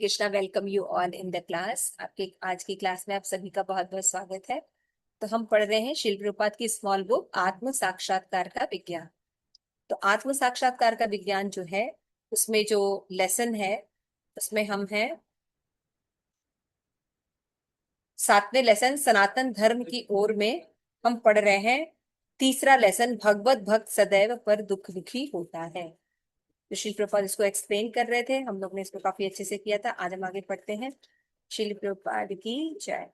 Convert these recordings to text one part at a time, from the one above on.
Krishna welcome you all in the class. आपके आज की क्लास में आप सभी का बहुत बहुत स्वागत है। तो हम पढ़ रहे हैं शिल प्रपात की स्मॉल बुक आत्म साक्षात्कार का विज्ञान। तो आत्म साक्षात्कार का विज्ञान जो है उसमें जो लेसन है उसमें हम हैं 7वें लेसन सनातन धर्म की ओर में हम पढ़ रहे हैं। तीसरा लेसन भगवत भक्त सदैव पर दुख दुखी होता है। तो शिल प्रपात इसको एक्सप्लेन कर रहे थे, हम लोग ने इसको काफी अच्छे से किया था। आज हम आगे पढ़ते हैं। शिल प्रपात की जय।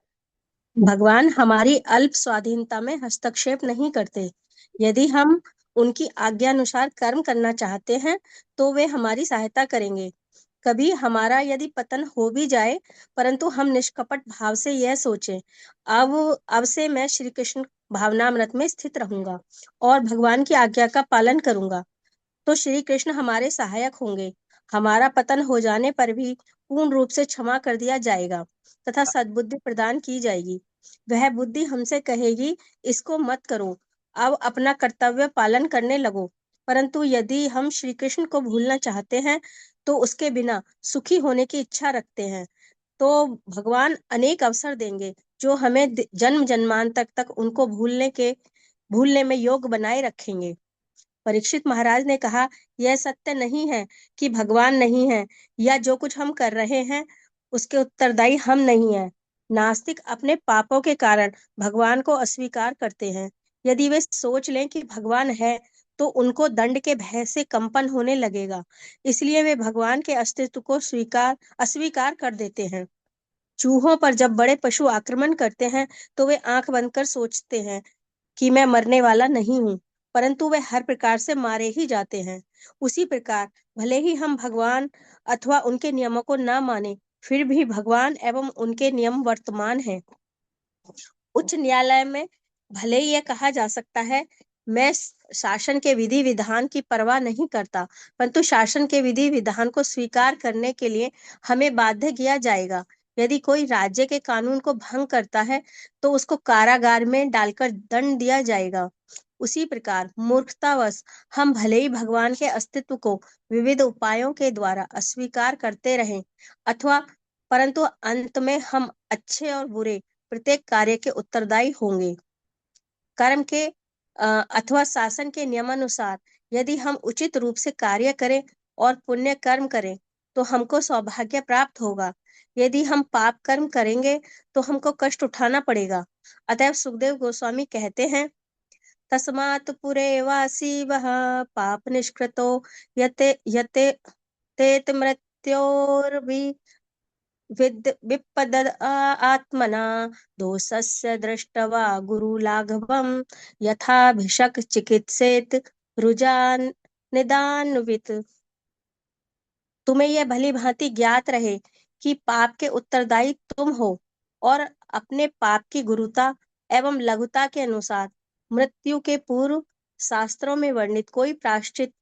भगवान हमारी अल्प स्वाधीनता में हस्तक्षेप नहीं करते। यदि हम उनकी आज्ञानुसार कर्म करना चाहते हैं तो वे हमारी सहायता करेंगे। कभी हमारा यदि पतन हो भी जाए परंतु हम निष्कपट भाव से यह सोचें, अब से मैं श्री कृष्ण भावनामृत में स्थित रहूंगा और भगवान की आज्ञा का पालन करूंगा, तो श्री कृष्ण हमारे सहायक होंगे। हमारा पतन हो जाने पर भी पूर्ण रूप से क्षमा कर दिया जाएगा तथा सद्बुद्धि प्रदान की जाएगी। वह बुद्धि हमसे कहेगी, इसको मत करो, अब अपना कर्तव्य पालन करने लगो। परंतु यदि हम श्री कृष्ण को भूलना चाहते हैं तो उसके बिना सुखी होने की इच्छा रखते हैं, तो भगवान अनेक अवसर देंगे जो हमें जन्म जन्मांतर तक उनको भूलने में योग्य बनाए रखेंगे। परीक्षित महाराज ने कहा, यह सत्य नहीं है कि भगवान नहीं है या जो कुछ हम कर रहे हैं उसके उत्तरदायी हम नहीं हैं। नास्तिक अपने पापों के कारण भगवान को अस्वीकार करते हैं। यदि वे सोच लें कि भगवान है तो उनको दंड के भय से कंपन होने लगेगा, इसलिए वे भगवान के अस्तित्व को अस्वीकार कर देते हैं। चूहों पर जब बड़े पशु आक्रमण करते हैं तो वे आंख बंद कर सोचते हैं कि मैं मरने वाला नहीं हूँ, परंतु वे हर प्रकार से मारे ही जाते हैं। उसी प्रकार भले ही हम भगवान अथवा उनके नियमों को ना माने, फिर भी भगवान एवं उनके नियम वर्तमान हैं। उच्च न्यायालय में भले ही यह कहा जा सकता है, मैं शासन के विधि विधान की परवाह नहीं करता, परंतु शासन के विधि विधान को स्वीकार करने के लिए हमें बाध्य किया जाएगा। यदि कोई राज्य के कानून को भंग करता है तो उसको कारागार में डालकर दंड दिया जाएगा। उसी प्रकार मूर्खतावश हम भले ही भगवान के अस्तित्व को विविध उपायों के द्वारा अस्वीकार करते रहें अथवा परंतु अंत में हम अच्छे और बुरे प्रत्येक कार्य के उत्तरदायी होंगे। कर्म के अथवा शासन के नियमानुसार यदि हम उचित रूप से कार्य करें और पुण्य कर्म करें तो हमको सौभाग्य प्राप्त होगा। यदि हम पाप कर्म करेंगे तो हमको कष्ट उठाना पड़ेगा। अतएव सुखदेव गोस्वामी कहते हैं, तस्मात् पुरे वासी वह पाप निष्कृतो यते यते तेत मृत्योर्वि विपद आत्मना दोषस्य दृष्ट्वा गुरुलाघवं यथाभिषक चिकित्सेत रुजान निदानवित। तुम्हें यह भली भांति ज्ञात रहे कि पाप के उत्तरदायी तुम हो और अपने पाप की गुरुता एवं लघुता के अनुसार मृत्यु के पूर्व शास्त्रों में वर्णित कोई प्रायश्चित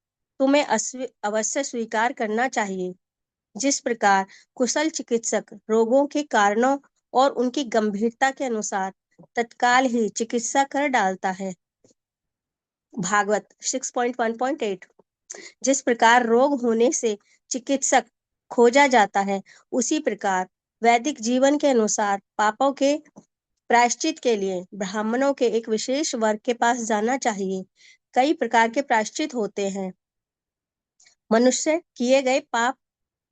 तुम्हें अवश्य स्वीकार करना चाहिए। जिस प्रकार कुशल चिकित्सक रोगों के कारणों और उनकी गंभीरता के अनुसार तत्काल ही चिकित्सा कर डालता है। भागवत 6.1.8। जिस प्रकार रोग होने से चिकित्सक खोजा जाता है, उसी प्रकार वैदिक जीवन के अनुसार पापों के प्रायश्चित के लिए ब्राह्मणों के एक विशेष वर्ग के पास जाना चाहिए। कई प्रकार के प्रायश्चित होते हैं। मनुष्य किए गए पाप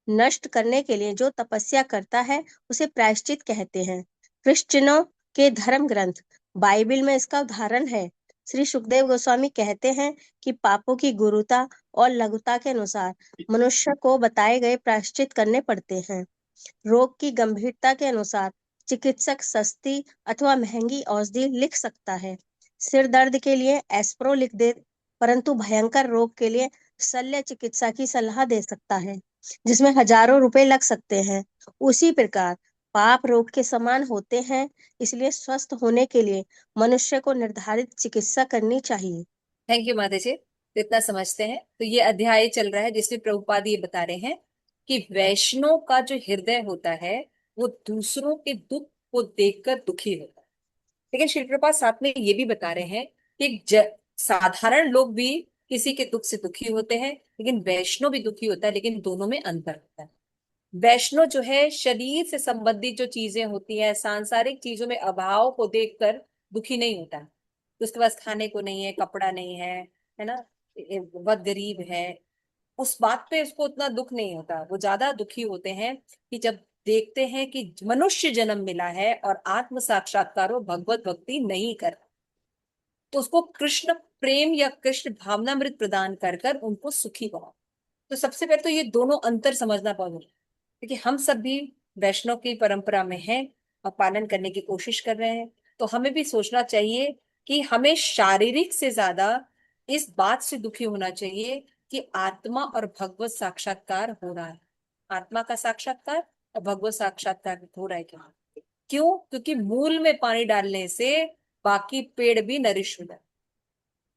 नष्ट करने के लिए जो तपस्या करता है उसे प्रायश्चित कहते हैं। क्रिश्चियनों के धर्म ग्रंथ बाइबल में इसका उदाहरण है। श्री सुखदेव गोस्वामी कहते हैं कि पापों की गुरुता और लघुता के अनुसार मनुष्य को बताए गए प्रायश्चित करने पड़ते हैं। रोग की गंभीरता के अनुसार चिकित्सक सस्ती अथवा महंगी औषधि लिख सकता है। सिर दर्द के लिए एस्प्रो लिख दे, परंतु भयंकर रोग के लिए शल्य चिकित्सा की सलाह दे सकता है, जिसमें हजारों रुपए लग सकते हैं। उसी प्रकार पाप रोग के समान होते हैं, इसलिए स्वस्थ होने के लिए मनुष्य को निर्धारित चिकित्सा करनी चाहिए। थैंक यू माता जी। तो इतना समझते हैं। तो ये अध्याय चल रहा है जिसमें प्रभुपाद ये बता रहे हैं कि वैष्णव का जो हृदय होता है वो दूसरों के दुख को देखकर दुखी होता है। लेकिन श्री प्रभुपाद साथ में ये भी बता रहे हैं कि साधारण लोग भी किसी के दुख से दुखी होते हैं, लेकिन वैष्णव भी दुखी होता है, लेकिन दोनों में अंतर होता है। वैष्णव जो है शरीर से संबंधित जो चीजें होती हैं, सांसारिक चीजों में अभाव को देखकर दुखी नहीं होता। तो उसके पास खाने को नहीं है, कपड़ा नहीं है ना, बहुत गरीब है, उस बात पे उसको उतना दुख नहीं होता। वो ज्यादा दुखी होते हैं कि जब देखते हैं कि मनुष्य जन्म मिला है और आत्म साक्षात्कार वो भगवत भक्ति नहीं कर, तो उसको कृष्ण प्रेम या कृष्ण भावनामृत प्रदान कर कर उनको सुखी बना। तो सबसे पहले तो ये दोनों अंतर समझना बहुत जरूरी है, क्योंकि हम सब भी वैष्णव की परंपरा में हैं और पालन करने की कोशिश कर रहे हैं। तो हमें भी सोचना चाहिए कि हमें शारीरिक से ज्यादा इस बात से दुखी होना चाहिए कि आत्मा और भगवत साक्षात्कार हो रहा है। आत्मा का साक्षात्कार और भगवत साक्षात्कार हो रहा है क्या? क्यों? क्योंकि मूल में पानी डालने से बाकी पेड़ भी नरिश हो जाए।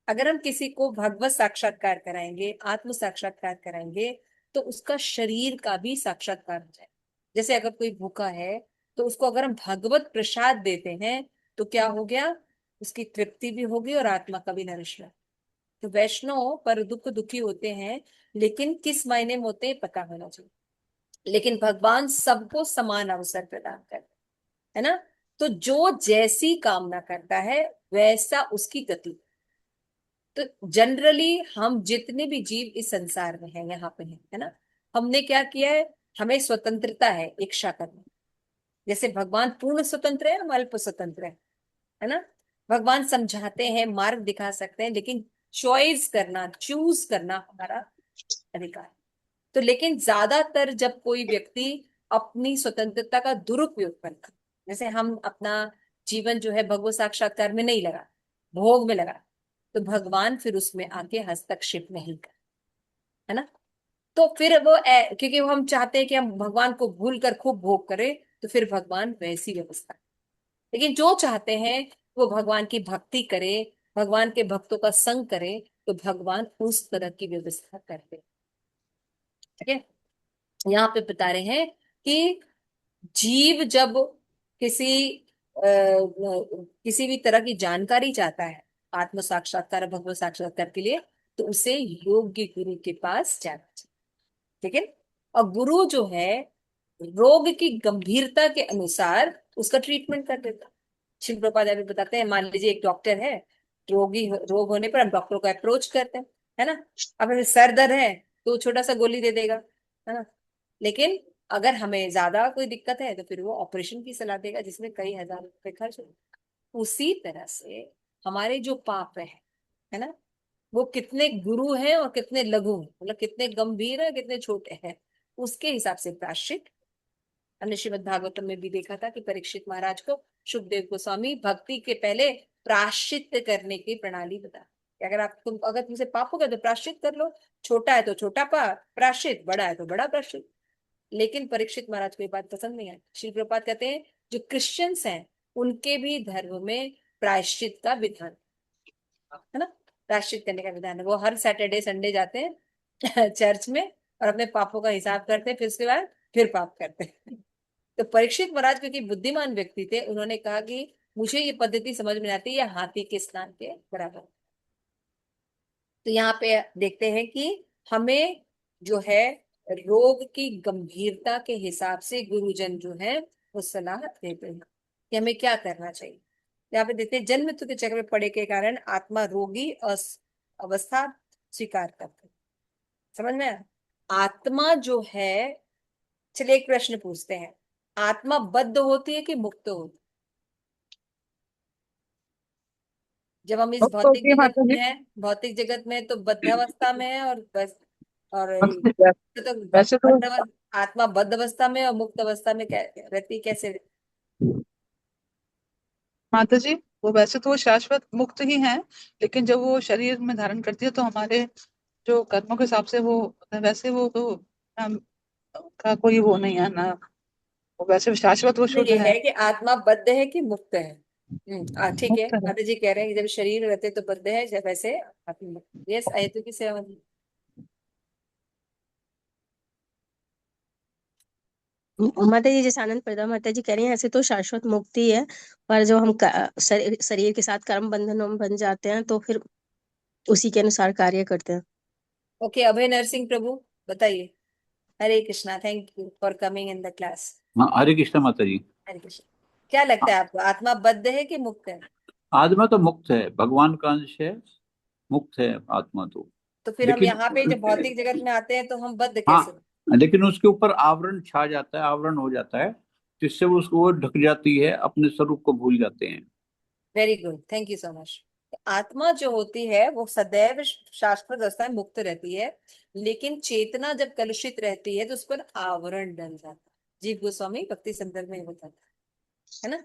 अगर हम किसी को भगवत साक्षात्कार कराएंगे, आत्म साक्षात्कार कराएंगे, तो उसका शरीर का भी साक्षात्कार हो जाए। जैसे अगर कोई भूखा है, तो उसको अगर हम भगवत प्रसाद देते हैं, तो क्या हो गया? उसकी तृप्ति भी होगी और आत्मा का भी नरिशमेंट। तो वैष्णव पर दुख दुखी होते हैं, लेकिन किस मायने में होते हैं पता होना चाहिए। लेकिन भगवान सबको समान अवसर प्रदान करते हैं, है ना। तो जो जैसी कामना करता है वैसा उसकी गति। तो जनरली हम जितने भी जीव इस संसार में हैं, यहाँ पे हैं, है ना, हमने क्या किया है? हमें स्वतंत्रता है इच्छा करने। जैसे भगवान पूर्ण स्वतंत्र है, हम अल्प स्वतंत्र है ना। भगवान समझाते हैं, मार्ग दिखा सकते हैं, लेकिन चॉइस करना, चूज करना हमारा अधिकार है। तो लेकिन ज्यादातर जब कोई व्यक्ति अपनी स्वतंत्रता का दुरुपयोग करता है, जैसे हम अपना जीवन जो है भगवत साक्षात्कार में नहीं लगा, भोग में लगा, तो भगवान फिर उसमें आके हस्तक्षेप नहीं कर, है ना। तो फिर वो क्योंकि वो हम चाहते हैं कि हम भगवान को भूल कर खूब भोग करें, तो फिर भगवान वैसी व्यवस्था। लेकिन जो चाहते हैं वो भगवान की भक्ति करे, भगवान के भक्तों का संग करे, तो भगवान उस तरह की व्यवस्था करते हैं। ठीक है। यहाँ पे बता रहे हैं कि जीव जब किसी किसी भी तरह की जानकारी चाहता है, आत्म साक्षात्कार भगवत साक्षात्कार के लिए, तो उसे योग्य गुरु के पास जाना चाहिए। ठीक है। और गुरु जो है रोग की गंभीरता के अनुसार उसका ट्रीटमेंट कर देता है। शिव प्रपाद भी बताते हैं, मान लीजिए एक डॉक्टर है, रोग होने पर हम डॉक्टर को अप्रोच करते हैं, है ना। अब हमें सर दर्द है तो छोटा सा गोली दे देगा, है ना। लेकिन अगर हमें ज्यादा कोई दिक्कत है तो फिर वो ऑपरेशन की सलाह देगा, जिसमें कई हजार रुपए खर्च हो। उसी तरह से हमारे जो पाप है ना, वो कितने गुरु हैं और कितने लघु हैं, मतलब कितने गंभीर है कितने छोटे हैं, उसके हिसाब से प्रायश्चित। हमने श्रीमद् भागवतम में भी देखा था कि परीक्षित महाराज को सुखदेव गोस्वामी भक्ति के पहले प्रायश्चित करने की प्रणाली बता कि अगर तुमसे पाप हो गया तो प्रायश्चित कर लो। छोटा है तो छोटा पाप प्रायश्चित, बड़ा है तो बड़ा प्रायश्चित। लेकिन परीक्षित महाराज को ये बात पसंद नहीं आई। श्री प्रपात कहते हैं जो क्रिश्चियंस हैं उनके भी धर्म में प्रायश्चित का विधान है ना, प्रायश्चित करने का विधान है। वो हर सैटरडे संडे जाते हैं चर्च में और अपने पापों का हिसाब करते हैं, फिर उसके बाद फिर पाप करते हैं। तो परीक्षित महाराज क्योंकि बुद्धिमान व्यक्ति थे, उन्होंने कहा कि मुझे ये पद्धति समझ में आती है, ये हाथी के स्नान के बराबर। तो यहाँ पे देखते हैं कि हमें जो है रोग की गंभीरता के हिसाब से गुरुजन जो है वो सलाह देते हैं कि हमें क्या करना चाहिए। यहाँ पे देखते हैं जन्म मृत्यु के चक्र में पड़े के कारण आत्मा रोगी अवस्था स्वीकार करते हैं। समझ में आया? आत्मा जो है, चलिए एक प्रश्न पूछते हैं, आत्मा बद्ध होती है कि मुक्त होती है? जब हम इस मुक्त भौतिक होती है जगत माता में जी। हैं, भौतिक जगत में तो बद्धावस्था में है, और बस और तो वैसे तो आत्मा बद्ध अवस्था में और मुक्त अवस्था में रहती कैसे? माता जी, वो वैसे तो वो शाश्वत मुक्त ही है, लेकिन जब वो शरीर में धारण करती है तो हमारे जो कर्मों के हिसाब से वो, वैसे वो तो हम, का कोई वो नहीं है ना, वो वैसे शाश्वत वो नहीं, शुद्ध ये है। है कि आत्मा बद्ध है कि मुक्त है। ठीक है, मुक्त है। माता जी कह रहे हैं कि जब शरीर रहते तो बद्ध है, जब वैसे आत्मा मुक्त। यस, आयतु की सेवा में। माता जी जैसे आनंद प्रदा माता जी कह रही हैं, ऐसे तो शाश्वत मुक्ति है। पर जो हम शरीर के साथ कर्म बंधनों में बन जाते हैं तो फिर उसी के अनुसार कार्य करते हैं। ओके, अभय नरसिंह प्रभु बताइए। Hare Krishna, thank you for coming in the class. हाँ, हरे कृष्ण माता जी। हरे कृष्णा। क्या लगता है आपको, आत्मा बद्ध है कि मुक्त है? आत्मा तो मुक्त है, भगवान का अंश है, मुक्त है आत्मा तो फिर हम लेकिन यहाँ पे जब भौतिक जगत में आते हैं तो हम बद्ध कैसे? हाँ, लेकिन उसके ऊपर आवरण छा जाता है, आवरण हो जाता है, जिससे उसको वो ढक जाती है, अपने स्वरूप को भूल जाते हैं। Very good, thank you so much. आत्मा जो होती है वो सदैव शाश्वत अवस्था में मुक्त रहती है, लेकिन चेतना जब कलुषित रहती है तो उस पर आवरण डल जाता है। जीव गोस्वामी भक्ति संदर्भ में बताता है ना,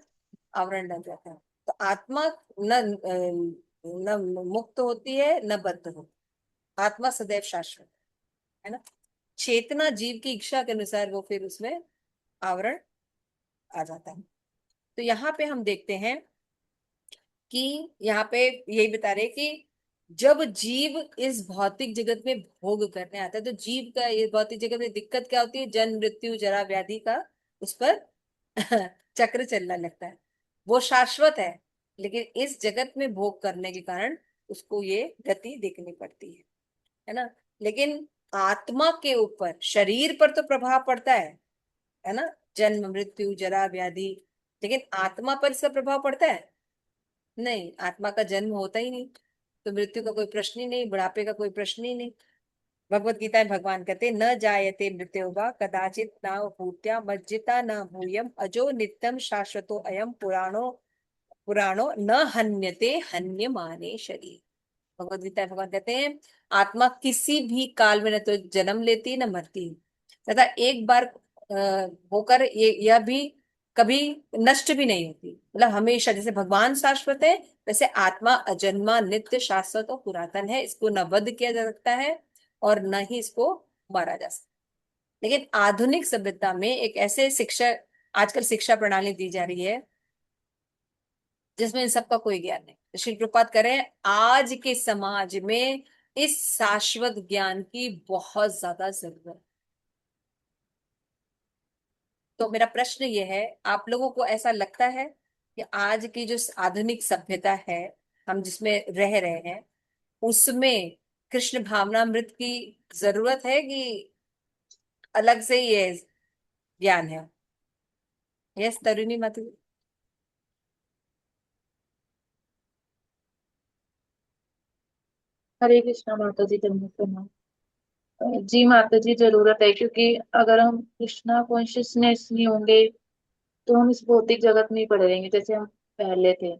आवरण डल जाता है। तो आत्मा न मुक्त होती है न बद्ध होती, आत्मा सदैव शाश्वत है ना। चेतना जीव की इच्छा के अनुसार वो फिर उसमें आवरण आ जाता है। तो यहाँ पे हम देखते हैं कि यहाँ पे यही बता रहे कि जब जीव इस भौतिक जगत में भोग करने आता है तो जीव का ये भौतिक जगत में दिक्कत क्या होती है, जन्म मृत्यु जरा व्याधि का उस पर चक्र चलने लगता है। वो शाश्वत है, लेकिन इस जगत में भोग करने के कारण उसको ये गति देखनी पड़ती है ना। लेकिन आत्मा के ऊपर, शरीर पर तो प्रभाव पड़ता है ना, जन्म मृत्यु जरा व्याधि, लेकिन आत्मा पर इसका प्रभाव पड़ता है नहीं। आत्मा का जन्म होता ही नहीं, तो मृत्यु का कोई प्रश्न ही नहीं, बुढ़ापे का कोई प्रश्न ही नहीं। भगवत गीता में भगवान कहते न जायते मृत्युर्वा कदाचित न भूत्या मज्जिता न भूयम अजो नित्यम शाश्वतो अयम पुराणो पुराणो न हन्यते हन्यमाने शरीर। भगवत गीता में भगवान कहते हैं आत्मा किसी भी काल में न तो जन्म लेती न मरती, तथा एक बार होकर ये यह भी कभी नष्ट भी नहीं होती। मतलब हमेशा, जैसे भगवान शाश्वत है वैसे आत्मा अजन्मा नित्य शाश्वत और पुरातन है, इसको न वध किया जा सकता है और न ही इसको मारा जा सकता। लेकिन आधुनिक सभ्यता में एक ऐसे शिक्षा, आजकल शिक्षा प्रणाली दी जा रही है जिसमें इन सबका कोई ज्ञान नहीं। तो श्री प्रपात करें आज के समाज में इस शाश्वत ज्ञान की बहुत ज्यादा जरूरत है। तो मेरा प्रश्न ये है, आप लोगों को ऐसा लगता है कि आज की जो आधुनिक सभ्यता है हम जिसमें रह रहे हैं उसमें कृष्ण भावनामृत की जरूरत है कि अलग से ये ज्ञान है? यस तरुणी माता जी। हरे कृष्णा माता जी, धन्यवाद प्रणाम। जी माता जी, जरूरत है, क्योंकि अगर हम कृष्णा कॉन्शियसनेस नहीं होंगे तो हम इस भौतिक जगत में ही पड़े रहेंगे जैसे हम पहले थे।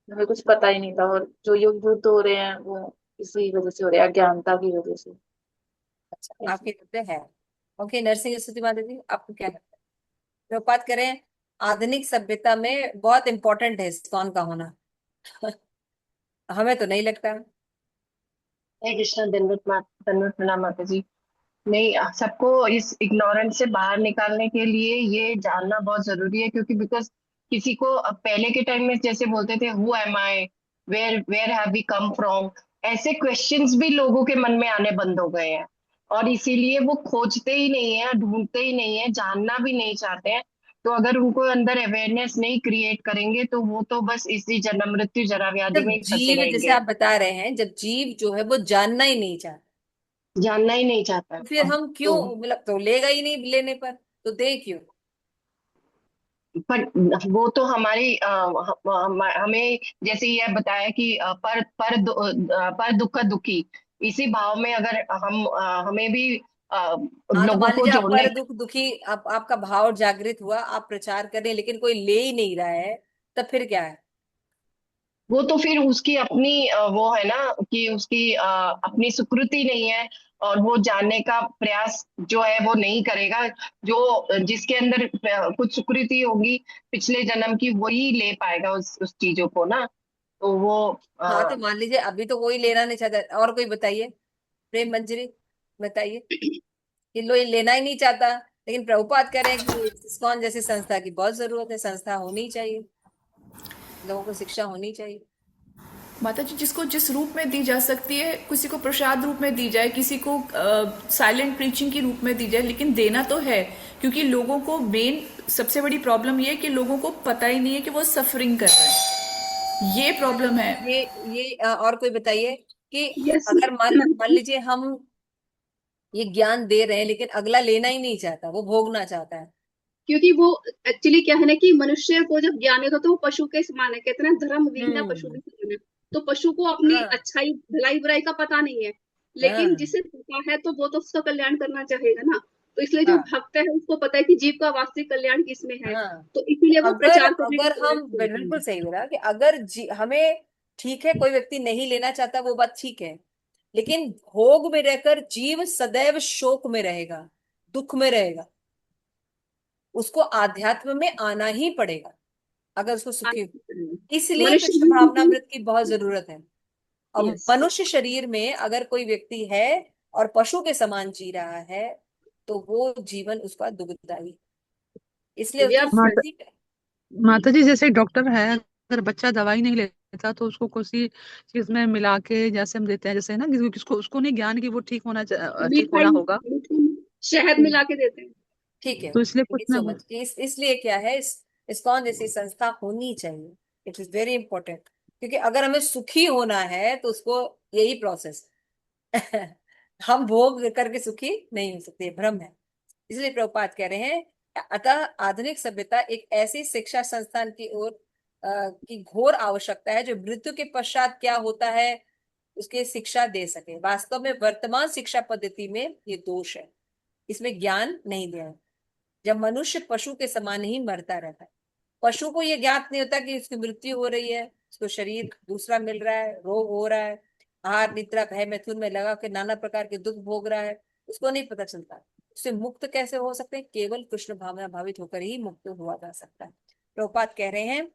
हमें कुछ पता ही नहीं था, और जो युग युद्ध हो रहे हैं वो इसी वजह से हो रहे हैं, अज्ञानता की वजह से। अच्छा, आपके लगते है। ओके, नरसिंह स्तुति माता जी, आपको क्या लगता है? प्रपात करें आधुनिक सभ्यता में बहुत इंपॉर्टेंट है इस्कॉन का होना। हमें तो नहीं लगता। हरे कृष्ण, दंडवत प्रणाम माता जी। नहीं, सबको इस इग्नोरेंस से बाहर निकालने के लिए ये जानना बहुत जरूरी है, क्योंकि बिकॉज किसी को अब पहले के टाइम में जैसे बोलते थे who am I, where have we come from, ऐसे क्वेश्चंस भी लोगों के मन में आने बंद हो गए हैं। और इसीलिए वो खोजते ही नहीं है, ढूंढते ही नहीं है, जानना भी नहीं चाहते हैं। तो अगर उनको अंदर अवेयरनेस नहीं क्रिएट करेंगे तो वो तो बस इसी जन्म मृत्यु जरा व्याधि जब में ही फंसे जीव, जैसे रहेंगे। आप बता रहे हैं, जब जीव जो है वो जानना ही नहीं चाहता जानना ही नहीं चाहता तो फिर अब हम क्यों, तो। मतलब तो लेगा ही नहीं लेने पर, तो दे क्यों? पर वो तो हमारी हमें जैसे ये बताया कि पर दुख दुखी, इसी भाव में अगर हम हमें भी हाँ, तो लोगों मान को लीजिए आप जोड़ने। पर दुख दुखी, आपका भाव जागृत हुआ, आप प्रचार कर रहे हैं लेकिन कोई ले ही नहीं रहा है, तब फिर क्या है? वो तो फिर उसकी अपनी वो है ना कि उसकी अपनी सुकृति नहीं है, और वो जानने का प्रयास जो है वो नहीं करेगा। जो जिसके अंदर कुछ सुकृति होगी पिछले जन्म की, वही ले पाएगा उस चीजों को ना। तो वो हाँ, तो मान लीजिए अभी तो कोई लेना नहीं चाहता, और कोई बताइए, प्रेम मंजरी बताइए कि लोग लेना ही नहीं चाहता, लेकिन प्रभुपाद कह रहे हैं कि इस्कॉन जैसी संस्था की बहुत जरूरत है, संस्था होनी चाहिए, लोगों को शिक्षा होनी चाहिए। माता जी, जिसको जिस रूप में दी जा सकती है, किसी को प्रसाद रूप में दी जाए, किसी को साइलेंट प्रीचिंग के रूप में दी जाए, लेकिन देना तो है। क्योंकि लोगों को मेन सबसे बड़ी प्रॉब्लम ये है कि लोगों को पता ही नहीं है कि वो सफरिंग कर रहे हैं, ये प्रॉब्लम है। ये और कोई बताइए कि यस। अगर मान लीजिए हम ये ज्ञान दे रहे हैं लेकिन अगला लेना ही नहीं चाहता, वो भोगना चाहता है। क्योंकि वो एक्चुअली क्या है ना कि मनुष्य को जब ज्ञान होता है तो वो पशु के समान है, कहते हैं ना धर्म विहीन पशु हम्म। भी समान है। तो पशु को अपनी हाँ अच्छाई भलाई बुराई का पता नहीं है, लेकिन हाँ जिसे पता है तो वो तो उसका कल्याण करना चाहेगा ना। तो इसलिए जो हाँ भक्त है उसको पता है कि जीव का वास्तविक कल्याण किसमें है, हाँ। तो तो इसीलिए वो अगर प्रचार करने का अगर हम प्रयास करते बिल्कुल हैं। सही बोला कि अगर हमें, ठीक है कोई व्यक्ति नहीं लेना चाहता वो बात ठीक है, लेकिन भोग में रहकर जीव सदैव शोक में रहेगा, दुख में रहेगा, उसको आध्यात्म में आना ही पड़ेगा अगर उसको सुखी। इसलिए मनुष्य कृष्ण भावनामृत की बहुत जरूरत है। अब यस, मनुष्य शरीर में अगर कोई व्यक्ति है और पशु के समान जी रहा है तो वो जीवन उसका दुखदाई है। इसलिए उसको व्यर्थ है। माता ठीक है। माता जी, जैसे डॉक्टर है, अगर बच्चा दवाई नहीं लेता तो उसको किसी चीज में मिला के जैसे हम देते हैं, जैसे ना किसको उसको नहीं ज्ञान की वो ठीक होना मिठाई होगा, मीठे में शहद मिला के देते हैं। ठीक है, तो इसलिए थैंक कुछ यू ना। So much. इसलिए क्या है, इस्कॉन जैसी संस्था होनी चाहिए। इट इज वेरी इंपॉर्टेंट, क्योंकि अगर हमें सुखी होना है तो उसको यही प्रोसेस हम भोग करके सुखी नहीं हो सकते, भ्रम है। इसलिए प्रभुपाद कह रहे हैं, अतः आधुनिक सभ्यता एक ऐसी शिक्षा संस्थान की ओर की घोर आवश्यकता है जो मृत्यु के पश्चात क्या होता है उसकी शिक्षा दे सके। वास्तव में वर्तमान शिक्षा पद्धति में ये दोष है, इसमें ज्ञान नहीं दिया है। जब मनुष्य पशु के समान ही मरता रहता है, पशु को ये ज्ञात नहीं होता कि उसकी मृत्यु हो रही है, उसको शरीर दूसरा मिल रहा है, रोग हो रहा है, आहार निद्रा भय मैथुन में लगा के नाना प्रकार के दुख भोग रहा है, उसको नहीं पता चलता। उससे मुक्त कैसे हो सकते हैं? केवल कृष्ण भावना भावित होकर ही मुक्त हुआ जा सकता है। प्रभुपाद कह रहे हैं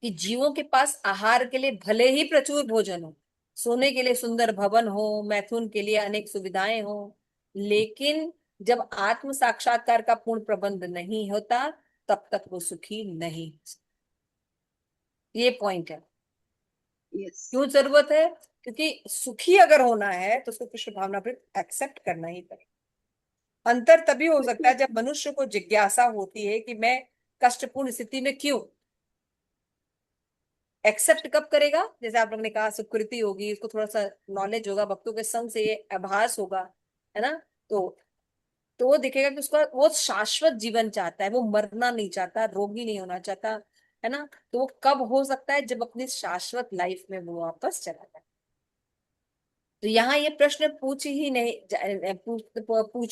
कि जीवों के पास आहार के लिए भले ही प्रचुर भोजन हो, सोने के लिए सुंदर भवन हो, मैथुन के लिए अनेक सुविधाएं हो, लेकिन जब आत्म साक्षात्कार का पूर्ण प्रबंध नहीं होता तब तक वो सुखी नहीं हो सकता। ये पॉइंट है। यस, क्यों जरूरत है? क्योंकि सुखी अगर होना है तो उसको कृष्ण भावना पर एक्सेप्ट करना ही पड़ेगा। अंतर तभी हो सकता है जब मनुष्य को जिज्ञासा होती है कि मैं कष्टपूर्ण स्थिति में क्यों। एक्सेप्ट कब करेगा? जैसे आप लोगों ने कहा सुकृति होगी, उसको थोड़ा सा नॉलेज होगा, भक्तों के संग से ये आभास होगा, है ना? तो तो वो दिखेगा कि उसका वो शाश्वत जीवन चाहता है, वो मरना नहीं चाहता, रोगी नहीं होना चाहता, है ना? तो वो कब हो सकता है? जब अपनी शाश्वत लाइफ में वो वापस चला जाए। तो यहाँ ये प्रश्न पूछे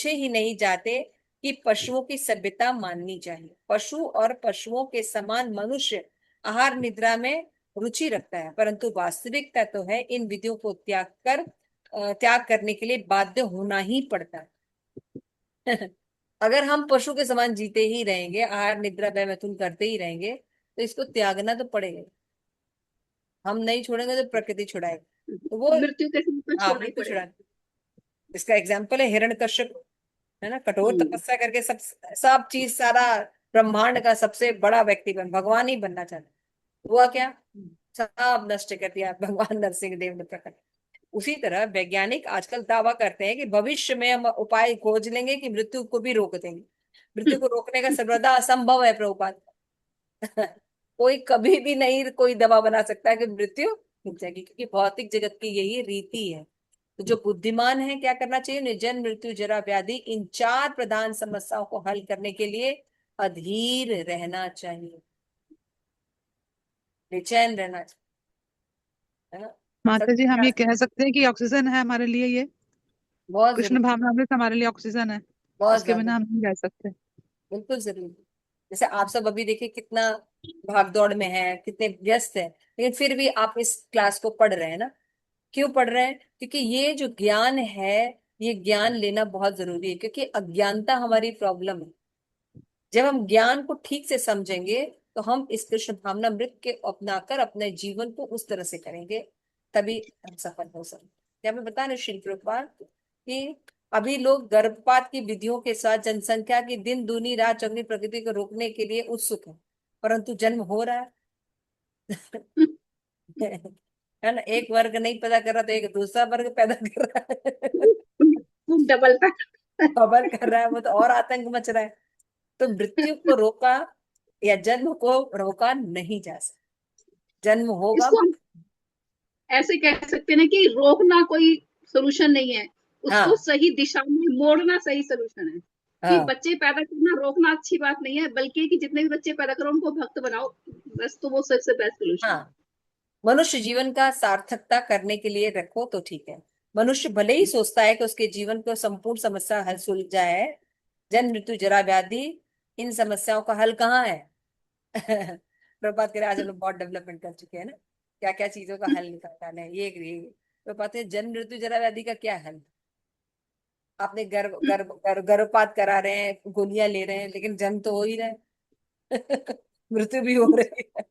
ही नहीं जाते कि पशुओं की सभ्यता माननी चाहिए। पशु और पशुओं के समान मनुष्य आहार निद्रा में रुचि रखता है, परंतु वास्तविकता तो है इन विधियों को त्याग करने के लिए बाध्य होना ही पड़ता है। अगर हम पशु के समान जीते ही रहेंगे, आहार निद्रा व्यय मैथुन करते ही रहेंगे, तो इसको त्यागना तो पड़ेगा। हम नहीं छोड़ेंगे तो प्रकृति छुड़ाएगी, तो वो, मृत्यु के समय पर हाँ छोड़ना ही मृत्यु पड़ेगा। छुड़ा। इसका एग्जाम्पल है हिरण्यकश्यप, है ना? कठोर हम्म, तपस्या करके सब सब चीज, सारा ब्रह्मांड का सबसे बड़ा व्यक्ति बन, भगवान ही बनना चाहता, हुआ क्या? सब नष्ट कर दिया भगवान नरसिंह देव ने प्रकट। उसी तरह वैज्ञानिक आजकल दावा करते हैं कि भविष्य में हम उपाय खोज लेंगे कि मृत्यु को भी रोक देंगे। मृत्यु को रोकने का सर्वदा असंभव है प्रभुपाद। कोई कभी भी नहीं कोई दवा बना सकता है कि मृत्यु रुक जाएगी, क्योंकि भौतिक जगत की यही रीति है। तो जो बुद्धिमान है क्या करना चाहिए? उन्हें जन्म मृत्यु जरा व्याधि इन चार प्रधान समस्याओं को हल करने के लिए अधीर रहना चाहिए, बेचैन रहना चाहिए, है ना? माता जी, हम सबसे ये कह सकते हैं कि ऑक्सीजन है हमारे लिए, ये बहुत कृष्ण जरूरी, भावनामृत हमारे लिए ऑक्सीजन है, बहुत इसके ज्यादा, बिना हम नहीं रह सकते। बिल्कुल जरूरी। जैसे आप सब अभी देखिए कितना भाग दौड़ में है, कितने व्यस्त है, लेकिन फिर भी आप इस क्लास को पढ़ रहे हैं ना। क्यों पढ़ रहे हैं? क्योंकि ये जो ज्ञान है, ये ज्ञान लेना बहुत जरूरी है, क्योंकि अज्ञानता हमारी प्रॉब्लम है। जब हम ज्ञान को ठीक से समझेंगे तो हम इस कृष्ण भावनामृत के अपनाकर अपने जीवन को उस तरह से करेंगे, तभी हम सफल हो सकते। क्या मैं बता रही श्री प्रभुपाद कि अभी लोग गर्भपात की विधियों के साथ जनसंख्या की दिन दूनी रात चौगनी प्रकृति को रोकने के लिए उत्सुक है, परंतु जन्म हो रहा है। है ना? एक वर्ग नहीं पैदा कर रहा तो एक दूसरा वर्ग पैदा कर रहा है। डबल का। खबर कर रहा है वो, तो और आतंक मच रहा है। तो मृत्यु को रोका या जन्म को रोका नहीं जा सकता, जन्म होगा। इसको हम ऐसे कह सकते हैं ना कि रोकना कोई सोल्यूशन नहीं है, उसको हाँ सही दिशा में मोड़ना सही सोल्यूशन है। कि हाँ बच्चे पैदा करना रोकना अच्छी बात नहीं है, बल्कि कि जितने भी बच्चे पैदा करो उनको भक्त बनाओ, बस, तो वो सबसे बेस्ट सोल्यूशन है। हाँ। मनुष्य जीवन का सार्थकता करने के लिए रखो तो ठीक है। मनुष्य भले ही सोचता है कि उसके जीवन को संपूर्ण समस्या हल सुलझा है, जन्म मृत्यु जरा व्याधि, इन समस्याओं का हल कहाँ है? प्रभात कह रहे आज हम लोग बहुत डेवलपमेंट कर चुके हैं ना, क्या क्या चीजों का हल निकालना है। ये प्रभात है, जन्म मृत्यु जरा व्याधि का क्या हल? आपने गर्भपात करा रहे हैं, गोलियां ले रहे हैं, लेकिन जन्म तो हो ही रहा है। मृत्यु भी हो रही है।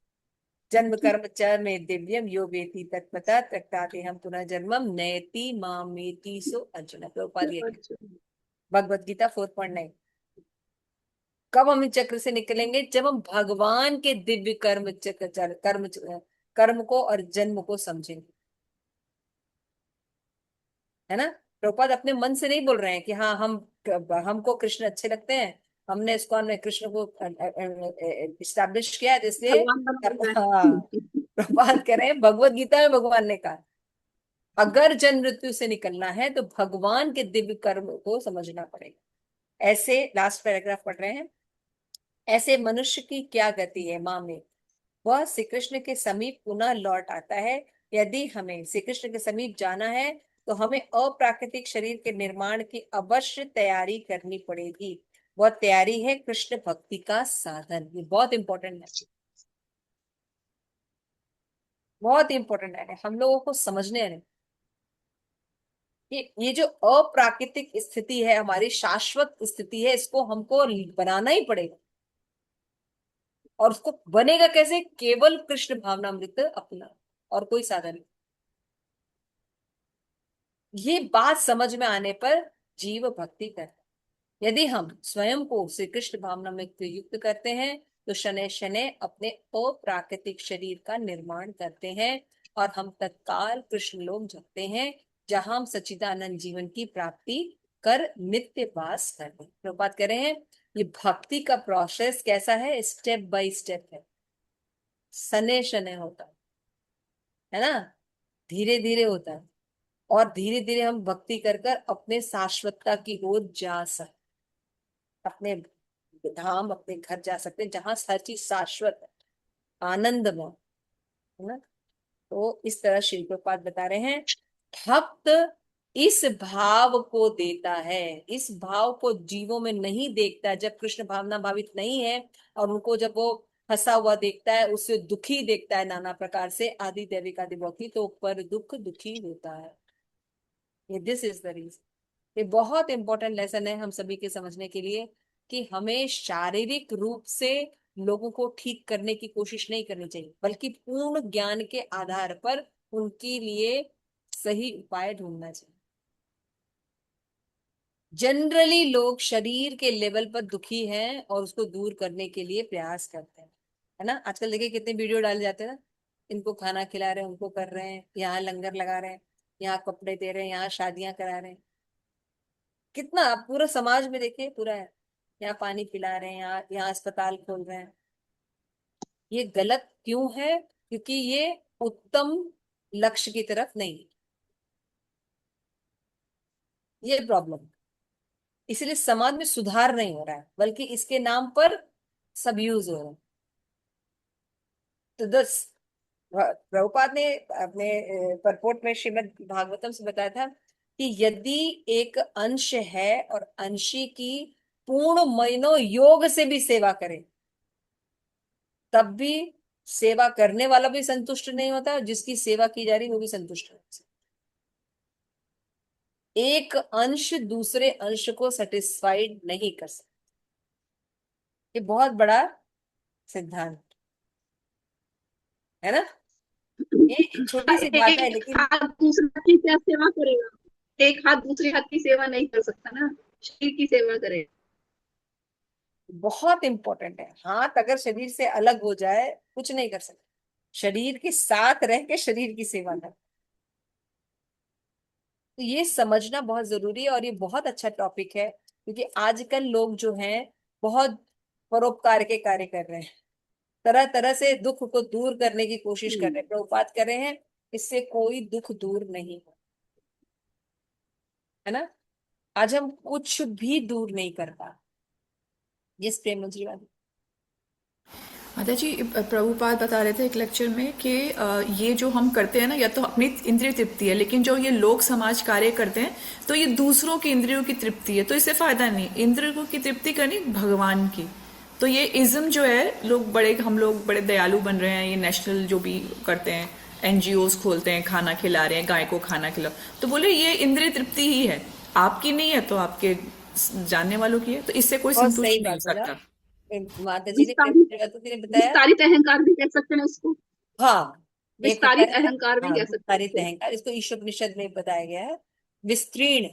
जन्म कर्म च मे दिव्यम यो वेति तत्पता तक्ताते हम पुनः जन्मम नयति मामेति सो अर्जुन। प्रभुपाद ये कहते हैं, भगवत गीता 4.9। कब हम इस चक्र से निकलेंगे? जब हम भगवान के दिव्य कर्म को और जन्म को समझेंगे, है ना। प्रभुपाद अपने मन से नहीं बोल रहे हैं कि हाँ हमको कृष्ण अच्छे लगते हैं, हमने इस्कॉन में कृष्ण को इस्टेब्लिश किया है, इसलिए भगवान बना रहा हाँ। है। प्रभुपाद कह रहे हैं भगवत गीता में भगवान ने कहा अगर जन्म मृत्यु से निकलना है तो भगवान के दिव्य कर्म को समझना पड़ेगा। ऐसे लास्ट पैराग्राफ पढ़ रहे हैं। ऐसे मनुष्य की क्या गति है माँ में, वह श्री कृष्ण के समीप पुनः लौट आता है। यदि हमें श्री कृष्ण के समीप जाना है तो हमें अप्राकृतिक शरीर के निर्माण की अवश्य तैयारी करनी पड़ेगी। वह तैयारी है कृष्ण भक्ति का साधन। ये बहुत इंपॉर्टेंट है, बहुत इंपॉर्टेंट है, हम लोगों को समझने हैं कि ये जो अप्राकृतिक स्थिति है हमारी शाश्वत स्थिति है, इसको हमको बनाना ही पड़ेगा। और उसको बनेगा कैसे? केवल कृष्ण भावनामृत अपना, और कोई साधन नहीं। ये बात समझ में आने पर जीव भक्ति करता। यदि हम स्वयं को श्री कृष्ण भावनामृत युक्त करते हैं तो शनै शनै अपने अप्राकृतिक शरीर का निर्माण करते हैं और हम तत्काल कृष्ण लोक जाते हैं, जहां हम सच्चिदानंद जीवन की प्राप्ति कर नित्य वास करते हैं। प्रभुपाद कह रहे हैं ये भक्ति का प्रोसेस कैसा है? स्टेप बाय स्टेप है, शनै शनै होता है ना, धीरे धीरे होता है। और धीरे धीरे हम भक्ति कर कर अपने शाश्वतता की ओर जा सकते, अपने धाम अपने घर जा सकते हैं जहां हर चीज शाश्वत है, आनंदमय, है ना। तो इस तरह श्री प्रभुपाद बता रहे हैं भक्त इस भाव को देता है, इस भाव को जीवों में नहीं देखता। जब कृष्ण भावना भावित नहीं है और उनको जब वो फंसा हुआ देखता है, उससे दुखी देखता है नाना प्रकार से आदि दैविक आदि भौतिक, तो पर दुख दुखी होता है। ये दिस इज द रीजन। ये बहुत इंपॉर्टेंट लेसन है हम सभी के समझने के लिए कि हमें शारीरिक रूप से लोगों को ठीक करने की कोशिश नहीं करनी चाहिए, बल्कि पूर्ण ज्ञान के आधार पर उनके लिए सही उपाय ढूंढना चाहिए। जनरली लोग शरीर के लेवल पर दुखी हैं और उसको दूर करने के लिए प्रयास करते हैं, है ना। आजकल देखिए कितने वीडियो डाले जाते हैं ना, इनको खाना खिला रहे हैं, उनको कर रहे हैं, यहाँ लंगर लगा रहे हैं, यहाँ कपड़े दे रहे हैं, यहाँ शादियां करा रहे हैं। कितना आप पूरा समाज में देखिए पूरा है, यहाँ पानी पिला रहे हैं, यहाँ यहाँ अस्पताल खोल रहे हैं। ये गलत क्यों है? क्योंकि ये उत्तम लक्ष्य की तरफ नहीं है। ये प्रॉब्लम, इसलिए समाज में सुधार नहीं हो रहा है, बल्कि इसके नाम पर सब यूज हो रहा है। तो दस प्रभुपाद ने अपने परपोर्ट में श्रीमद् भागवतम से बताया था कि यदि एक अंश है और अंशी की पूर्ण महीनों योग से भी सेवा करे, तब भी सेवा करने वाला भी संतुष्ट नहीं होता और जिसकी सेवा की जा रही वो भी संतुष्ट नहीं होता। एक अंश दूसरे अंश को सेटिस्फाइड नहीं कर सकता। ये बहुत बड़ा सिद्धांत है ना। ये छोटी सी बात है एक लेकिन हाथ दूसरे हाथ की क्या सेवा करेगा? एक हाथ दूसरे हाथ की सेवा नहीं कर सकता ना, शरीर की सेवा करेगा। बहुत इंपॉर्टेंट है। हाथ अगर शरीर से अलग हो जाए कुछ नहीं कर सकते, शरीर के साथ रह के शरीर की सेवा कर। तो ये समझना बहुत जरूरी है और ये बहुत अच्छा टॉपिक है, क्योंकि आजकल लोग जो हैं बहुत परोपकार के कार्य कर रहे हैं, तरह तरह से दुख को दूर करने की कोशिश कर रहे हैं, प्रभुपाद कर रहे हैं इससे कोई दुख दूर नहीं हो। है ना। आज हम कुछ भी दूर नहीं कर पा। यस प्रेम मंजरी वाली। माता जी, प्रभुपाद बता रहे थे एक लेक्चर में कि ये जो हम करते हैं ना, या तो अपनी इंद्रिय तृप्ति है, लेकिन जो ये लोक समाज कार्य करते हैं तो ये दूसरों की इंद्रियों की तृप्ति है, तो इससे फायदा नहीं। इंद्रियों की तृप्ति करनी भगवान की। तो ये इज्म जो है, हम लोग बड़े दयालु बन रहे हैं, ये नेशनल जो भी करते हैं, एनजीओज खोलते हैं, खाना खिला रहे हैं, गाय को खाना खिलाओ, तो बोले ये इंद्रिय तृप्ति ही है, आपकी नहीं है तो आपके जानने वालों की है, तो इससे कोई बहुत संतुष्ट सही नहीं हो बात बोला सकता। माता जी ने, प्रेम विस्तारित मंजरी वाली ने बताया। विस्तारित अहंकार भी कह सकते हैं उसको। हाँ, एक होता विस्तारित है, अहंकार भी हाँ कह सकते हैं विस्तारित उसको। अहंकार, इसको ईशोपनिषद में बताया गया है। विस्तीर्ण,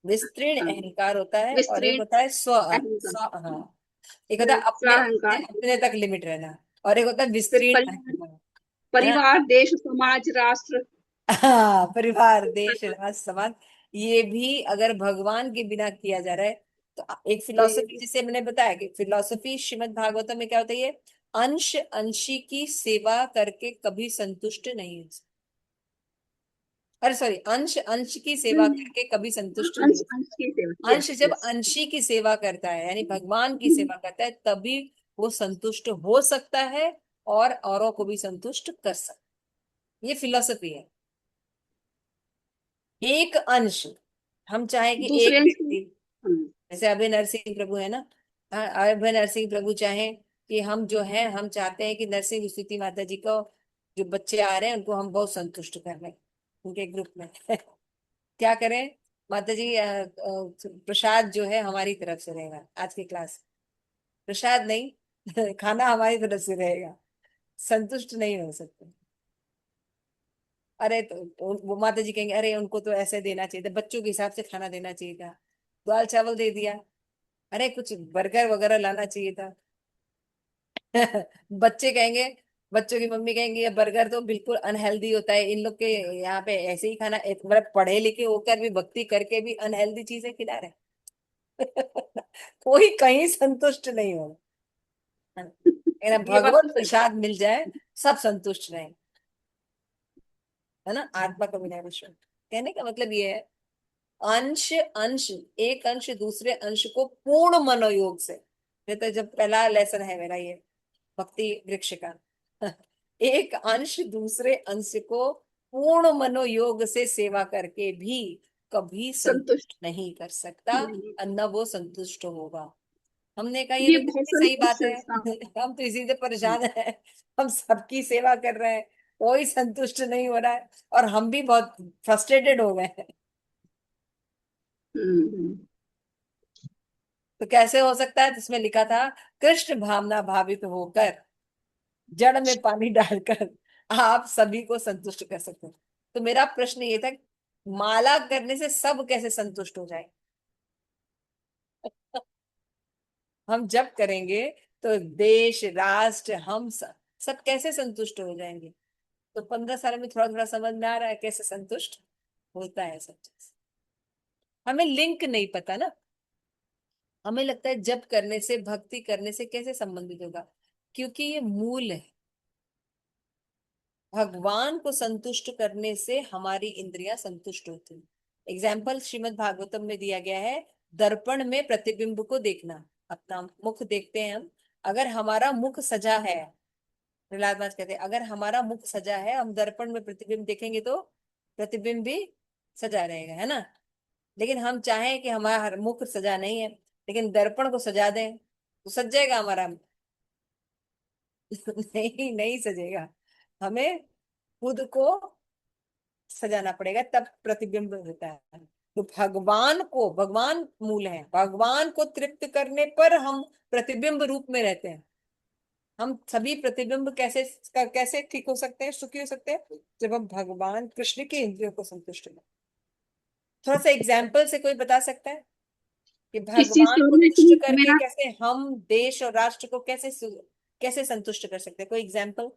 विस्तीर्ण हाँ, अहंकार होता है, और एक विस्तृत होता है स्व अहंकार, स्व हाँ, एक होता है अपने अपने स्वाहंकार। अपने तक लिमिट रहना, और एक होता है विस्तीर्ण परिवार, अहंकार, है ना। परिवार, देश, समाज, राष्ट्र। हाँ, परिवार, देश, राष्ट्र, समाज, ये भी अगर भगवान के बिना किया जा रहा है तो एक तो ये फिलॉसफी, जिसे मैंने बताया कि फिलॉसफी श्रीमद् भागवतम में क्या होता है, ये अंश अंशी की सेवा करके कभी संतुष्ट नहीं हो सकता। अरे सॉरी, अंश अंश की सेवा करके कभी संतुष्ट नहीं अंश हो अंश की सेवा, सकता। अंश यस जब यस। अंशी की सेवा करता है, यानी भगवान की सेवा करता है, तभी वो संतुष्ट हो सकता है और औरों को भी संतुष्ट कर सकता है। ये फिलॉसफी है। एक अंश, हम चाहे कि दूसरे एक अंश की। व्यक्ति, जैसे अभय नरसिंह प्रभु है ना, हाँ, अभय नरसिंह प्रभु चाहे कि हम जो है, हम चाहते हैं कि नरसिंह स्तुति माता जी को जो बच्चे आ रहे हैं उनको हम बहुत संतुष्ट कर रहे हैं उनके ग्रुप में। क्या करें माता जी, प्रसाद जो है हमारी तरफ से रहेगा आज की क्लास, प्रसाद नहीं, खाना हमारी तरफ से रहेगा, संतुष्ट नहीं हो सकते। अरे तो वो माता जी कहेंगे अरे उनको तो ऐसे देना चाहिए था, बच्चों के हिसाब से खाना देना चाहिए था, दाल चावल दे दिया, अरे कुछ बर्गर वगैरह लाना चाहिए था। बच्चे कहेंगे, बच्चों की मम्मी कहेंगे ये बर्गर तो बिल्कुल अनहेल्दी होता है, इन लोग के यहाँ पे ऐसे ही खाना, मतलब पढ़े लिखे होकर भी, भक्ति करके भी अनहेल्दी चीजें खिला रहे हैं। कोई कहीं संतुष्ट नहीं होगा, है ना। ये बात तो भगवत सही। प्रसाद मिल जाए, सब संतुष्ट रहे, है ना। आत्मा का विनाश, कहने का मतलब ये है, अंश अंश, एक अंश दूसरे अंश को पूर्ण मनोयोग से, ये तो जब पहला लेसन है मेरा ये भक्ति वृक्ष का। एक अंश दूसरे अंश को पूर्ण मनोयोग से सेवा करके भी कभी संतुष्ट संतुष्ट नहीं कर सकता, नहीं। और न वो संतुष्ट होगा। हमने कहा ये ये तो बहुत कितनी सारे सही बात है। क्वेश्चंस। हाँ। हम तो इसी से परेशान हैं, हम सबकी सेवा कर रहे हैं, कोई संतुष्ट नहीं हो रहा है, और हम भी बहुत फ्रस्ट्रेटेड हो गए हैं। हम्म। तो कैसे हो सकता है, जिसमें लिखा था कृष्ण भावना भावित होकर जड़ में पानी डालकर आप सभी को संतुष्ट कर सकते हैं। तो मेरा प्रश्न ये था, माला करने से सब कैसे संतुष्ट हो जाए। हम जब करेंगे तो देश, राष्ट्र, हम सब कैसे संतुष्ट हो जाएंगे। तो 15 साल में थोड़ा थोड़ा समझ में आ रहा है कैसे संतुष्ट होता है सब चीज। हमें लिंक नहीं पता ना, हमें लगता है जब करने से, भक्ति करने से कैसे संबंधित होगा, क्योंकि ये मूल है। भगवान को संतुष्ट करने से हमारी इंद्रियां संतुष्ट होती हैं। एग्जाम्पल श्रीमद् भागवतम में दिया गया है, दर्पण में प्रतिबिंब को देखना, अपना मुख देखते हैं हम, अगर हमारा मुख सजा है, प्रहलाद महाराज कहते हैं अगर हमारा मुख सजा है, हम दर्पण में प्रतिबिंब देखेंगे तो प्रतिबिंब भी सजा रहेगा, है ना। लेकिन हम चाहें कि हमारा मुख सजा नहीं है, लेकिन दर्पण को सजा दें तो सज जाएगा हमारा। नहीं, नहीं सजेगा, हमें खुद को सजाना पड़ेगा, तब प्रतिबिंब होता है। तो भगवान को, भगवान मूल है, भगवान को तृप्त करने पर हम प्रतिबिंब रूप में रहते हैं। हम सभी प्रतिबिंब कैसे कैसे ठीक हो सकते हैं, सुखी हो सकते हैं, जब हम भगवान कृष्ण के इंद्रियों को संतुष्ट करें। थोड़ा सा एग्जाम्पल से कोई बता सकता है कि किस चीज भगवान के को बारे तुष्ट में करके मेरा, कैसे हम देश और राष्ट्र को कैसे कैसे संतुष्ट कर सकते हैं, कोई एग्जाम्पल।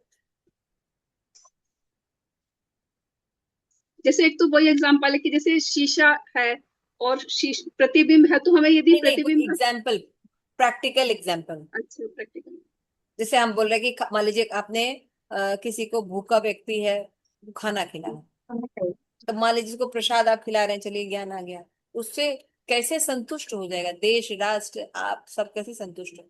जैसे एक तो वही एग्जांपल है कि जैसे शीशा है और प्रतिबिंब है, तो हमें यदि नहीं नहीं, कोई प्रतिबिंब का। Example, practical example. अच्छा, प्रैक्टिकल। जैसे हम बोल रहे हैं कि मान लीजिए आपने किसी को, भूखा व्यक्ति है, खाना खिलाना, तो मान लीजिए उसको प्रसाद आप खिला रहे हैं, चलिए ज्ञान आ गया, उससे कैसे संतुष्ट हो जाएगा देश, राष्ट्र, आप सब कैसे संतुष्ट हो?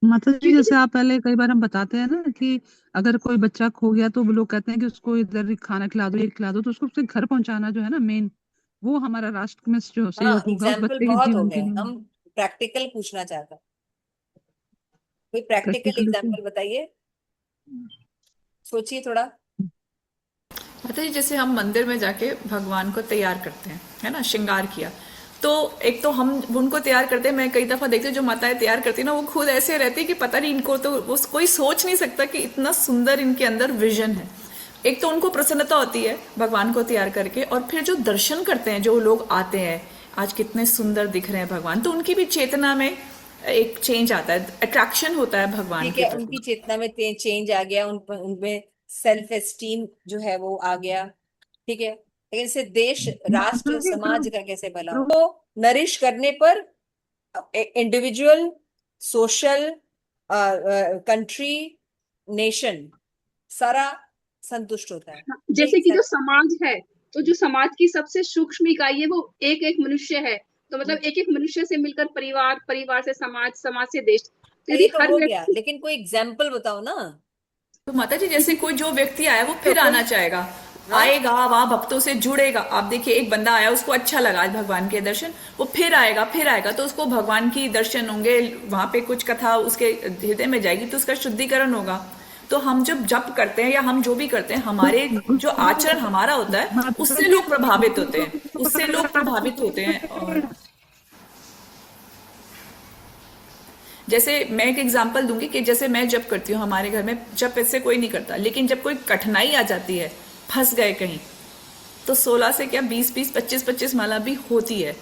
माता जी क्योंकि जैसे आप पहले कई बार हम बताते हैं ना कि अगर कोई बच्चा खो गया तो वो लोग कहते हैं कि उसको इधर खाना खिला दो, ये खिला दो, तो उसको उसके घर पहुंचाना जो है ना मेन, वो हमारा राष्ट्र में जो हाँ, सहयोग होगा उस एग्जाम्पल बच्चे के बहुत हो जीवन के गए, लिए। हम प्रैक्टिकल पूछना चाहता हूँ, कोई प्रैक्टिकल प्रैक्टिकली तो एग्जाम्पल बताइए, सोचिए थोड़ा। पता है जैसे हम मंदिर में जाके भगवान को तैयार करते हैं, है ना, श्रृंगार किया, तो एक तो हम उनको तैयार करते हैं, मैं कई दफा देखती हूँ जो माताएं तैयार करती है ना, वो खुद ऐसे रहती है कि पता नहीं इनको तो वो कोई सोच नहीं सकता कि इतना सुंदर इनके अंदर विजन है। एक तो उनको प्रसन्नता होती है भगवान को तैयार करके, और फिर जो दर्शन करते हैं जो लोग आते हैं, आज कितने सुंदर दिख रहे हैं भगवान, तो उनकी भी चेतना में एक चेंज आता है, अट्रैक्शन होता है भगवान ठीक के है, प्रति। उनकी चेतना में चेंज आ गया, उनमें सेल्फ एस्टीम जो है वो आ गया, ठीक है, लेकिन इससे देश, माता राष्ट्र, जी समाज का कैसे भला हो? तो नरिश करने पर इंडिविजुअल, सोशल, कंट्री, नेशन, सारा संतुष्ट होता है। जैसे कि जो समाज है, तो जो समाज की सबसे सूक्ष्म इकाई है वो एक एक मनुष्य है। तो मतलब एक एक मनुष्य से मिलकर परिवार, परिवार से समाज, समाज से देश। तो ये यदि तो हर हो गया, व्यक्ति लेकिन कोई एग्जाम्पल बताओ ना। तो माता जी जैसे कोई जो व्यक्ति आया वो तो फिर आना कोई, चाहेगा, हाँ, आएगा वहां भक्तों से जुड़ेगा। आप देखिए एक बंदा आया, उसको अच्छा लगा आज भगवान के दर्शन, वो फिर आएगा, तो उसको भगवान की दर्शन होंगे, वहां पे कुछ कथा उसके हृदय में जाएगी, तो उसका शुद्धिकरण होगा। तो हम जब जप करते हैं या हम जो भी करते हैं, हमारे जो आचरण हमारा होता है माता उससे जी लोग प्रभावित होते हैं, उससे लोग प्रभावित होते हैं। और जैसे मैं एक एग्जांपल दूंगी कि जैसे मैं जब करती हूँ, हमारे घर में जब ऐसे कोई नहीं करता, लेकिन जब कोई कठिनाई आ जाती है, फंस गए कहीं, तो 16 से क्या 20-20, 25-25 माला भी होती है।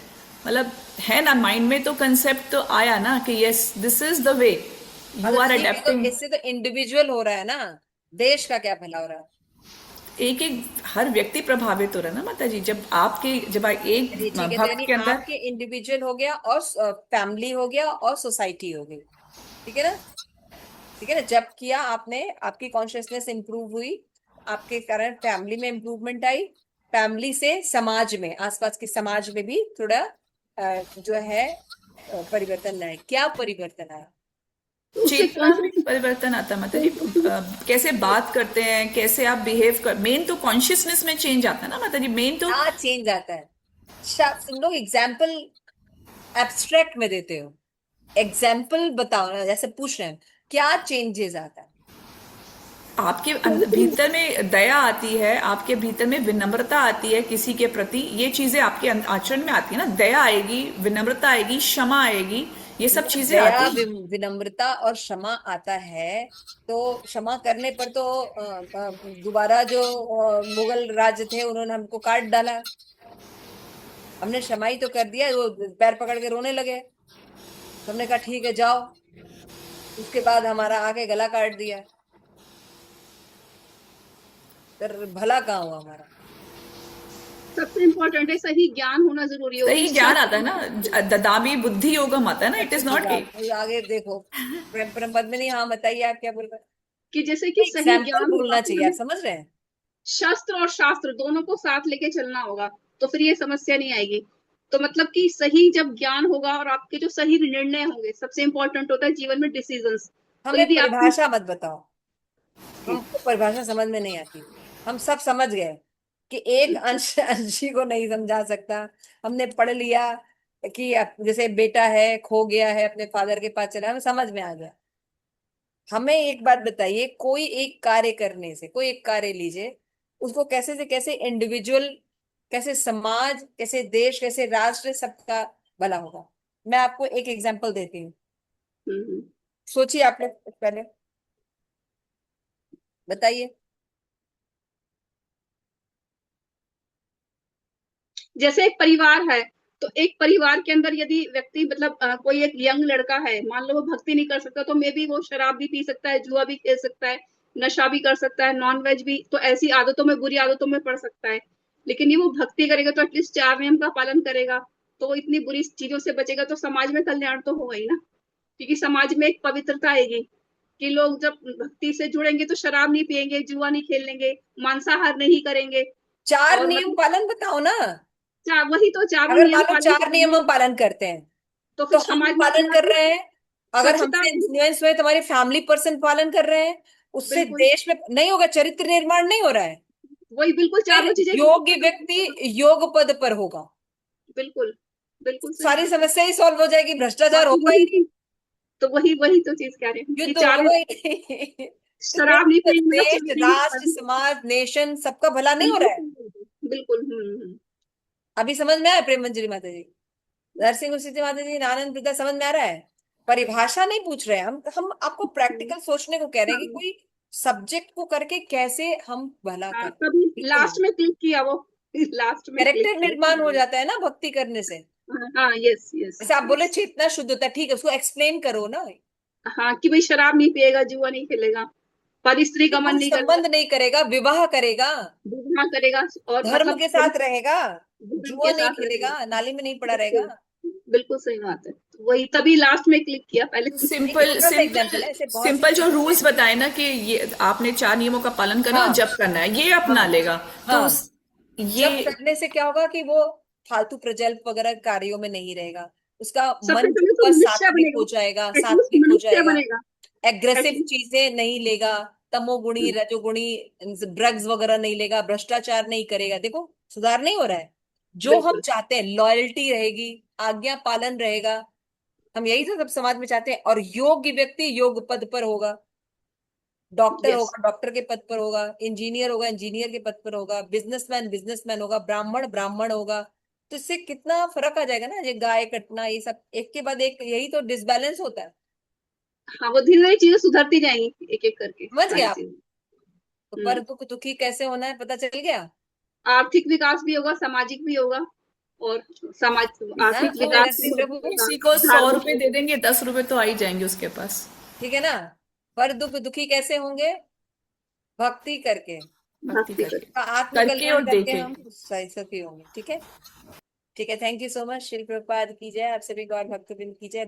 मतलब है ना, माइंड में तो कंसेप्ट तो आया ना कि yes this is the way you मतलब आर ठीक है, तो अडेप्टिंग। इससे तो इंडिविजुअल हो रहा है ना, देश का क्या भला हो रहा है? एक एक हर व्यक्ति प्रभावित हो रहा है ना माता जी, जब एक चलिए ठीक है, तो भक्त यानी के अंदर। आपके इंडिविजुअल हो गया और फैमिली हो गया और सोसाइटी हो गई, ठीक है ना? ठीक है ना, जब किया आपने, आपकी कॉन्शियसनेस इंप्रूव हुई, आपके कारण फैमिली में इंप्रूवमेंट आई, फैमिली से समाज में, आसपास के समाज में भी थोड़ा जो है परिवर्तन आए। क्या परिवर्तन आया? तो उससे चेतना में कॉन्शियस, परिवर्तन आता है माता जी। कैसे बात करते हैं, कैसे आप बिहेव कर, मेन तो कॉन्शियसनेस में चेंज आता है ना माता जी, मेन तो। क्या चेंज आता है? तुम लोग एग्जाम्पल एब्स्ट्रैक्ट में देते हो, एग्जाम्पल बताओ ना, जैसे पूछ रहे हैं क्या चेंजेस आता है? आपके भीतर में दया आती है, आपके भीतर में विनम्रता आती है किसी के प्रति, ये चीजें आपके आचरण में आती है ना, दया आएगी, विनम्रता आएगी, क्षमा आएगी, ये सब चीजें दया, आती हैं। विनम्रता और क्षमा आता है, तो क्षमा करने पर तो दोबारा जो मुगल राज थे उन्होंने हमको काट डाला, हमने क्षमा ही तो कर दिया, वो पैर पकड़ के रोने लगे, तो हमने कहा ठीक है जाओ, उसके बाद हमारा आके गला काट दिया, फिर भला कहाँ हुआ हमारा? सबसे इम्पोर्टेंट है सही ज्ञान होना जरूरी हो कि सही ज्ञान आता है शास्त्र। ना, ददामी बुद्धि योगम आता है ना, इट अच्छा इज ठीक नॉट है, ए। आप आगे देखो, पद्मिनी, हाँ बताइए, आप क्या बोल रहे कि जैसे कि हैं? सही एग्जाम्पल ज्ञान होगा बोलना तो चाहिए, आप हमें समझ रहे हैं? शस्त्र और शास्त्र दोनों को साथ लेके चलना होगा, तो फिर ये समस्या नहीं आएगी। तो मतलब कि सही जब ज्ञान होगा और आपके जो सही निर्णय होंगे, सबसे इंपॉर्टेंट होता है जीवन में डिसीजंस। तो हमें यदि आपकी परिभाषा मत बताओ, हमको परिभाषा समझ में नहीं आती, हम सब समझ गए कि एक अंश अंशी को नहीं समझा सकता। हमने पढ़ लिया कि जैसे बेटा है, खो गया है, अपने फादर के पास चला, हमें समझ में आ गया। हमें एक बात बताइए, कोई एक कार्य करने से, कोई एक कार्य लीजिए, उसको कैसे से कैसे इंडिविजुअल, कैसे समाज, कैसे देश, कैसे राष्ट्र, सबका भला होगा? मैं आपको एक एग्जांपल देती हूँ, हम्म, सोचिए आपने पहले, बताइए। जैसे एक परिवार है, तो एक परिवार के अंदर यदि व्यक्ति मतलब कोई एक यंग लड़का है, मान लो वो भक्ति नहीं कर सकता, तो मे बी वो शराब भी पी सकता है, जुआ भी खेल सकता है, नशा भी कर सकता है, नॉन वेज भी, तो ऐसी आदतों में, बुरी आदतों में पड़ सकता है। लेकिन ये वो भक्ति करेगा तो एटलीस्ट 4 नियम का पालन करेगा, तो वो इतनी बुरी चीजों से बचेगा, तो समाज में कल्याण तो होगा ही ना। क्योंकि समाज में एक पवित्रता आएगी कि लोग जब भक्ति से जुड़ेंगे तो शराब नहीं पिएंगे, जुआ नहीं खेलेंगे, मांसाहार नहीं करेंगे। चार और नियम मतलब पालन बताओ ना। वही तो चारों अगर नियम मान लो पालन 4 नियम हम पालन करते हैं तो तो फिर हम समाज में पालन क्या कर है? रहे हैं, अगर स्वच्छता हमसे इन्फ्लुएंस हुए तुम्हारी फैमिली पर्सन पालन कर रहे हैं, उससे बिल्कुल देश में नहीं होगा, चरित्र निर्माण नहीं हो रहा है। वही बिल्कुल फिर चारों चीजें योग्य व्यक्ति योग पद पर होगा, बिल्कुल बिल्कुल सही सारी बात। समस्या ही सॉल्व हो जाएगी, भ्रष्टाचार हाँ, तो होगा ही नहीं, वही तो चीज कह रहे हैं कि युद्ध चारों होगा ही नहीं। तो शराब नहीं फिर पिएंगे तो देश, चलेंगे राष्ट्र, समाज, नेशन सबका भला नहीं हो रहा है। बिल्कुल अभी समझ में आया प्रेम मंजरी माता जी, नरसिंह उसी माता जी, आनंद प्रदा, समझ में आ रहा है? परिभाषा नहीं पूछ रहे हैं हम आपको प्रैक्टिकल सोचने को कह रहे हैं कि हाँ, कोई सब्जेक्ट को करके कैसे हम भला हाँ, करें। तभी बिल्कुल लास्ट में क्लिक किया वो लास्ट में क्लिक कैरेक्टर निर्माण हो किया। जाता है ना भक्ति करने से। हाँ यस यस जैसे आप बोले चेतना शुद्ध होता है, ठीक है, उसको एक्सप्लेन करो ना, हाँ कि भाई शराब नहीं पिएगा, जुआ नहीं खेलेगा, पर स्त्री कि गमन पुरुष नहीं करेगा, संबंध नहीं करेगा, विवाह करेगा, विवाह करेगा और धर्म मतलब के साथ रहेगा, धर्म जुआ के नहीं साथ खेलेगा, रहेगा। नाली में नहीं पड़ा रहेगा। बिल्कुल बिल्कुल सही बात है, तो वही तभी लास्ट में क्लिक किया पहले। एक सिंपल छोटा सा एग्जाम्पल सिंपल है, ऐसे बहुत सिंपल जो सारे रूल्स बताए ना कि ये आपने 4 नियमों का पालन करना और हाँ जब करना है, ये अपना हाँ लेगा तो हाँ, ये जब करने से क्या होगा कि वो फालतू प्रजल्प वगैरह कार्यों में नहीं रहेगा, उसका सबसे मन जो पहले तो होगा मनुष्य सात्विक बनेगा, हो जाएगा, एटलीस्ट सात्विक हो मनुष्य जाएगा, बनेगा एग्रेसिव एटलीस्ट। चीजें नहीं लेगा, तमोगुणी रजोगुणी ड्रग्स वगैरह नहीं लेगा, भ्रष्टाचार नहीं करेगा। देखो सुधार नहीं हो रहा है, जो हम बिल्कुल चाहते हैं, लॉयल्टी रहेगी, आज्ञा पालन रहेगा, हम यही तो सब समाज में चाहते हैं। और योग्य व्यक्ति योग पद पर होगा, डॉक्टर यस होगा डॉक्टर के पद पर होगा, इंजीनियर होगा इंजीनियर के पद पर होगा, बिजनेसमैन बिजनेसमैन होगा, ब्राह्मण ब्राह्मण होगा। तो इससे कितना फर्क आ जाएगा ना, ये गाय कटना, ये सब एक के बाद एक, यही तो डिसबैलेंस होता है। हाँ, वो धीरे धीरे चीजें सुधरती जाएंगी एक एक करके समझ गए सारी आप? चीजें। तो पर हम्म दुख दुखी कैसे होना है पता चल गया। आर्थिक विकास भी होगा, सामाजिक भी होगा, और समाज हाँ आर्थिक तो विकास भी नरसिंह प्रभु, होगा, किसी को 100 धार्मिक रुपए दे देंगे, 10 रुपए तो आ ही जाएंगे उसके पास। ठीक है ना, पर दुख दुखी कैसे होंगे? भक्ति करके, भक्ति भक्ति करके, का करके आत्मकल्याण और करके देके। हम सही सुखी होंगे। ठीक है, ठीक है, थैंक यू सो मच। शिल प्रभुपाद की जय, आप सभी गौर भक्त बिंद की जय।